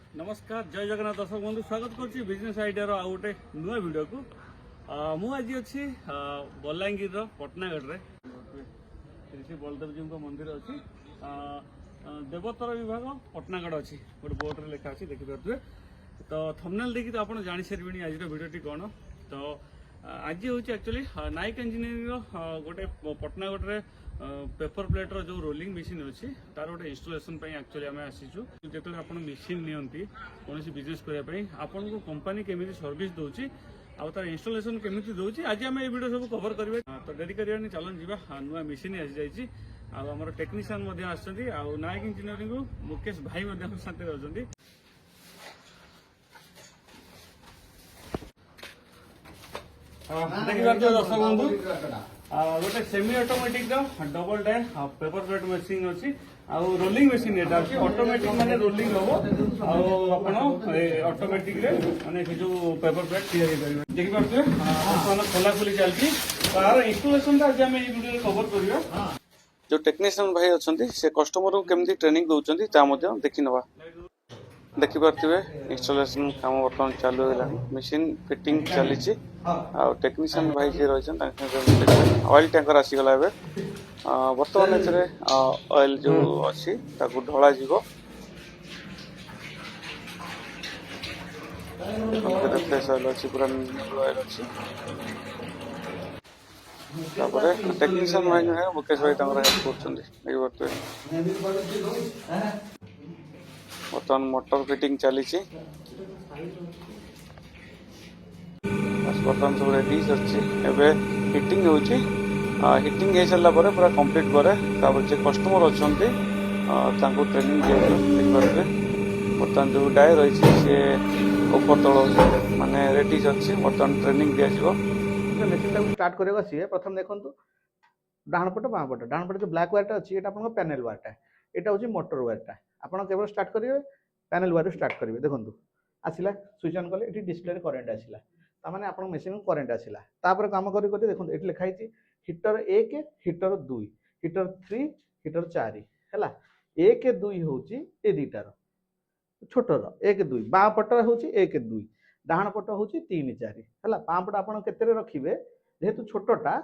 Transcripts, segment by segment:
नमस्कार जय जगन्नाथ दर्शक बंधु स्वागत करुच्ची बिजनेस आइडिया आउ गोटे नुआ वीडियो को मु आज अच्छी बलांगीर पटनागढ़ रे श्री बलदेव जी मंदिर अच्छी देवोत्तर विभाग पटनागढ़ अच्छी गोटे बोर्ड रे लिखा अच्छी देखिपे तो थंबनेल देखी तो आप जानी सारे आज वीडियो कौन तो आज हूँ एक्चुअली नाइक इंजीनियरिंग गोटे पटनागढ़ रे पेपर प्लेट रो जो रोलिंग मशीन अच्छी तार गोटे इनस्टॉलेशन एक्चुअली आम आसीचु जो आप मशीन नियंती कौन बिजनेस करने आपन को कंपनी केमी सर्विस दौची आउ तार इनस्टॉलेशन केमी दौची आज आम ये वीडियो सब कवर करेंगे तो डेरी करवानी चलन जावा नुआ मशीन आसी जाइए आम टेक्नीशियन आसछंती आउ नाइक इंजीनियरिंग मुकेश भाई साथ रही देखिए दर्शक बंधु गोटे सेमी ऑटोमेटिक डबल डाइन पेपर प्लेट मशीन अच्छी आउ रोलिंग मशीन एटा अच्छी ऑटोमेटिक माने रोलिंग हो आपण ऑटोमेटिक रे माने जो पेपर प्लेट तैयारी करिवे देखि पारछे अपन खोला खोली चलती तार इंस्टॉलेशन आज हम এই ভিডিওରେ कवर करियो जो टेक्नीशियन भाई अछंती से कस्टमर को केमती ट्रेनिंग दउचंती ता मध्ये देखि नबा देखि पारथिबे इंस्टॉलेशन काम बर्तमान चालू होला मशीन फिटिंग चलीची आ टेक्नीशियन भाई जे रहछन ऑयल टैंकर आसी गला बे बर्तमान एथरे ऑयल जो अछि ताकू ढोला जीवो फ्रेश ऑयल अछि पूरा ऑयल अछि तापर टेक्नीशियन भाई जो है मुकेश भाई तंगरा हेल्प करछन देखि पारथिबे बर्तमान मोटर फिटिंग चली बर्तमान सब रेडी अच्छे हिटिंग होची हिटिंग हो सारा पूरा कंप्लीट करे जे कस्टमर अच्छा ट्रेनिंग दिए बर्तमान जो डाए रही सी ऊपर तल माने रेडी अच्छी बर्तमान ट्रेनिंग दिया मेसीन स्टार्ट करेगा सी प्रथम देखो डाण पट बाँ पट डाण पट जो ब्लैक वायरटा अच्छी ये पैनल वायरटा यहाँ हूँ मोटर वायरटा आपड़ केवल स्टार्ट करेंगे पैनल वायर स्टार्ट करेंगे देखो आसला स्विच ऑन कले ये डिस्प्ले करेन्ट आसला ताने आप मेसीन को करेन्ट आसला तापर कम कर देखो ये लिखाई हिटर 1 हिटर 2 हिटर 3 हिटर 4 है 1 2 हूँ ये दुटार छोटर 1 2 बाँ पट हूँ 1 2 डाण पट हूँ 3 4 है बाँ पट आप रखिए जेहेतु छोटा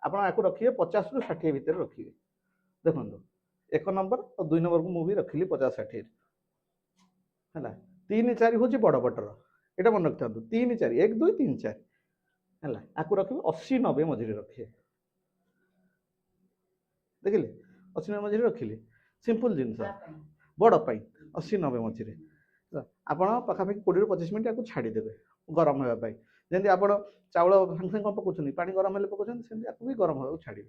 आप रखिए 50 ରୁ 60 भितर रखिए देखो 1 नंबर और 2 नंबर को मुझे रखिली 50 60 है 3 4 हूँ बड़ पटर यहाँ मन रखता 3 4 1 2 3 4 है आपको रखिए 80 90 मझे रखिए देखिले 80 90 मझे रखिले सिंपल जिनस बड़ पाई 80 90 मझे आप पाखापाखि 20 ରୁ 25 मिनट आपको छाड़देवे गरम होगापी जमी आप चाउल सागे सागे कौन पकाउछन पानी गरम हेल्ले पकाउछन सेमती आपको भी गरम होगा छाड़े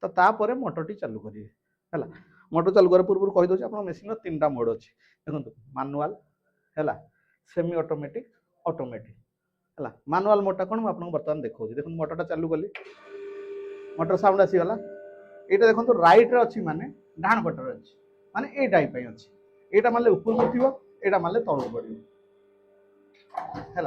तो तापर मोटर टी चालू करेंगे है मोटर चालू कर पूर्व कहीदे आप मेसीन 3टा मोड अच्छी देखो मानुआल है सेमी ऑटोमेटिक ऑटोमेटिक है मानुआल मोडटा कौन आपको बर्तमान देखा देखो मोटरटा चालू कली मोटर साउंड आसीगला यहाँ देखो रईट अच्छी माने डाण पटर अच्छी माने ये टाइप अच्छी यहाँ मारे ऊपर उठो यहाँ मारे तलू पड़ो है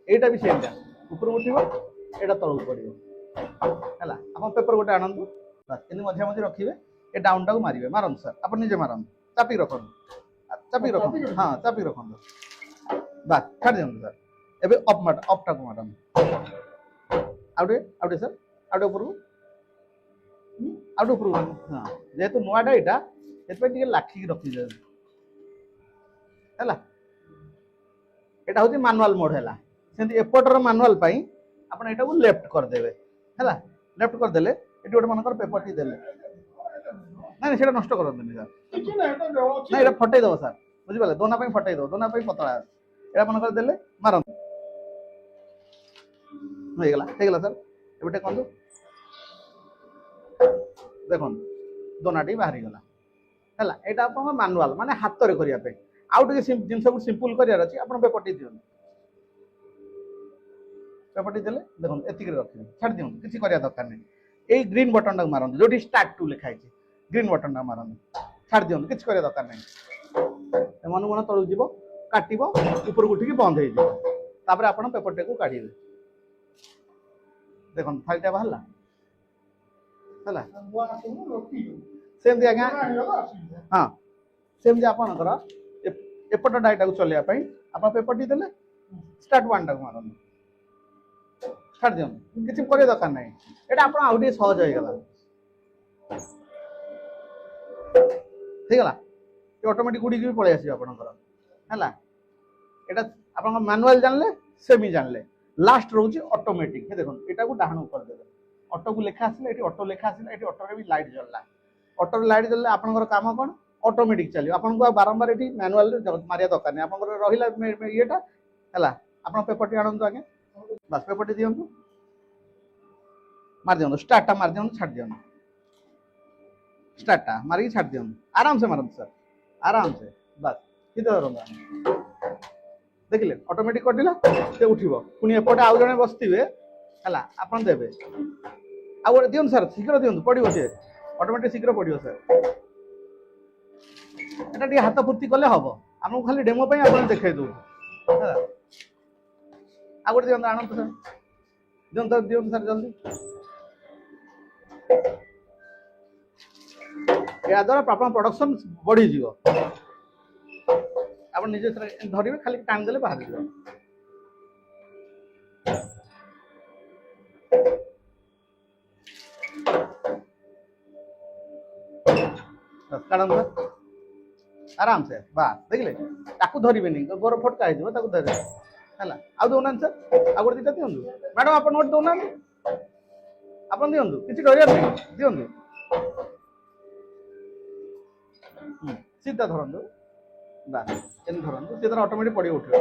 यहाँ भी सेमटा ऊपर उठो यहाँ तलू पड़ो है आप पेपर गोटे आणतु बस इन मझे मझे रखिए ये डाउन टाक मारे मारन सर आप निजे मारन चापी रख हाँ चापी रख बस छाड़ दिखाँ सर एवं अप टाक मारन आउटे सर आउटे ऊपर आउटे ऊपर हाँ जेहेतु नुआटा यहाँ से लाखिक रखी है यहाँ हूँ मानुआल मोड है सेमती एपटर मानुआल आप यहाँ लेफ्ट करदे है लेफ्ट करदे ये गोटे मन पेपर टी देले ना ना नष्ट करते ना ये फटईदेव सर बुझे दोना फटईदेव दोना पतला यहाँ मन देले मार सर एवटे कहूँ देखो दोनाटी बाहरी गला है यहाँ आप मानुआल माने हाथ में करने आउ जिन सब सिंपल करार अच्छी आप पेपर टी दिखाँ पेपर टी देले देखो एतिक रखिए छाड़ दिखाँ किसी कर दरकार नहीं ये ग्रीन बटन टाक मारते जो स्टार्ट टू लिखाई ग्रीन बटन टाक मारते छाड़ दिखाँ किसी कर दरकार नहीं मन मन तलू जीव काट ऊपर उठिक बंद हो आप पेपर टे को काढ़े देखो फाइलटा बाहर है सेमती आज्ञा हाँ सेमती आपणकर एपट डाइटा को चलैया पई आपण पेपर टी देले स्टार्ट 1 टा मारन छाड़ दियन किछि करे दरकार नै एटा आपण आउडी सहज होई गेला ठीक गला ये ऑटोमेटिक गुडी भी पळे आसी आपनकर हला एटा आपण मैनुअल जानले सेमी जानले लास्ट रहउची ऑटोमेटिक हे देखो एटा को डाहन ऊपर देबे ऑटो को लेखा आसिले एटी ऑटो लेखा आसिले एटी ऑटो रे भी लाइट जलला ऑटो रे लाइट जलले आपनकर काम कोन ऑटोमेटिक चली आपन को बारंबार एटी मैनुअल रे मारिया दरकार नै आपनकर रहिला येटा हला आपण पेपर टी आनंद आगे बस पेपर टी दियंतु मार दियंतु स्टार्ट टा मार दियंतु छाड़ दियंतु स्टार्ट टा मारी छाड़ दियंतु आराम से मारंतु सर आराम से बस किते रहंदा देखिले ऑटोमेटिक कटिला से उठिबो पुनी एपटे आउ जने बसतिबे हला आपन देबे आ गोटे दियंतु सर शीघ्र दियंतु पडिबो से ऑटोमेटिक शीघ्र पडिबो सर एटा टी हाथ फुर्ती कले हबो हमहु खाली डेमो पई आपन देखाइ दउ हला आ गोटे दियंतु आनंद सर दियंतु सर जल्दी या द्वारा आपन प्रोडक्शन बढ़ी जीवो आप निजे धरिबे खाली टाइम देले बाहर जीवो काढम आराम से बास देखले ताकू धरिबे नहीं गोर फटका हो ताकू धरे हला आ दोना सर आ गोटे दिटा दियंतु मैडम आपन नोट दोना आपन दियंतु किछि डरिया नहीं दियंतु सीधा धरंतु बास एन धरंतु सीधा ऑटोमेटिक पड़ी उठियो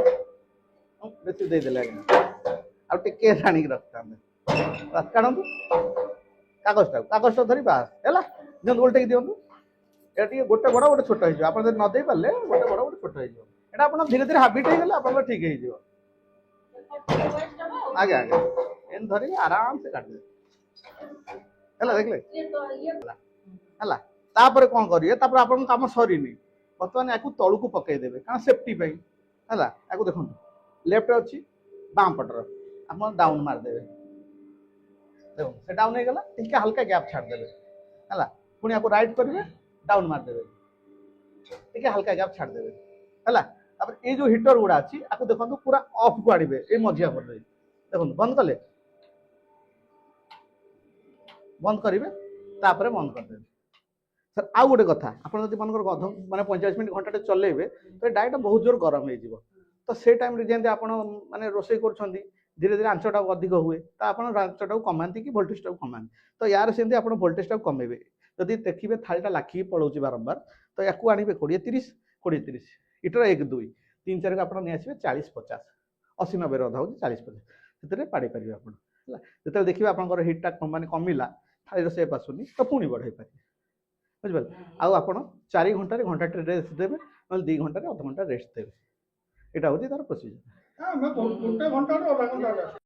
बेसी दे देले आ टिके राणी रखता बस काढंतु कागज धरी बास हैला जन उल्टे की दियंतु एटा टिके गोटे बड़ गोटे छोट होइजो आपण न दे पाले गोटे बड़ गोटे छोट होइजो एटा आपण धीरे धीरे हैबिट हे गेले आपण ठीक होइजो आगे आगे एन धरी आराम से काट दे हैला देखले हैला तापर कौन करिए तापर आपन काम सरीनी बर्तमान याकू तळू को पकई देबे कारण सेफ्टी पई हला याकू देखंतु लेफ्ट अछि बाम पटर आपन डाउन मार देबे देखो से डाउन हे गेला ठीक हल्का गैप छाड़ देबे हला पुनी याकू राइट करिवे डाउन मार देबे ठीक हल्का गैप छाड़ देबे हला तापर ए जो हीटर गुडा अछि याकू देखंतु पूरा ऑफ को आडिबे ए मजिया पर दे देखंतु बंद कले बंद करिवे तापर बंद कर देबे सर आउ गोटे कथा आपन जदि मनकर गध माने 45 मिनिट घंटा चलेबे तो डाइट बहुत जोर गरम हो जिवो तो से टाइम रे जेंते आपन माने रोसई करछंदी धीरे धीरे आंचटा अधिक हुए तो आपन आंचटा कमांती कि वोल्टेज कमांती तो यार सेंते आपन वोल्टेज कमेबे जदि देखिबे थालीटा लाखी पळौची बारंबार तो याकू आनिबे 20 30 20 30 इटर 1 2 3 4 को आपन नै आसीबे 40 50 80 90 रधा हो 40 50 सेतरे पाडी परिबे आपन हला जेते देखिबे आपनकर हिटटा माने कमिला थालीर शेप आसुनी तो पुणी बढ़ाई पारे बुझिपारे आउ आपण 4 घंटा रेस्ट देबे न 2 घंटा रे आधा घंटा रेस्ट देबे एटा होती तार प्रोसीजर हां मैं 1 घंटा रे आधा घंटा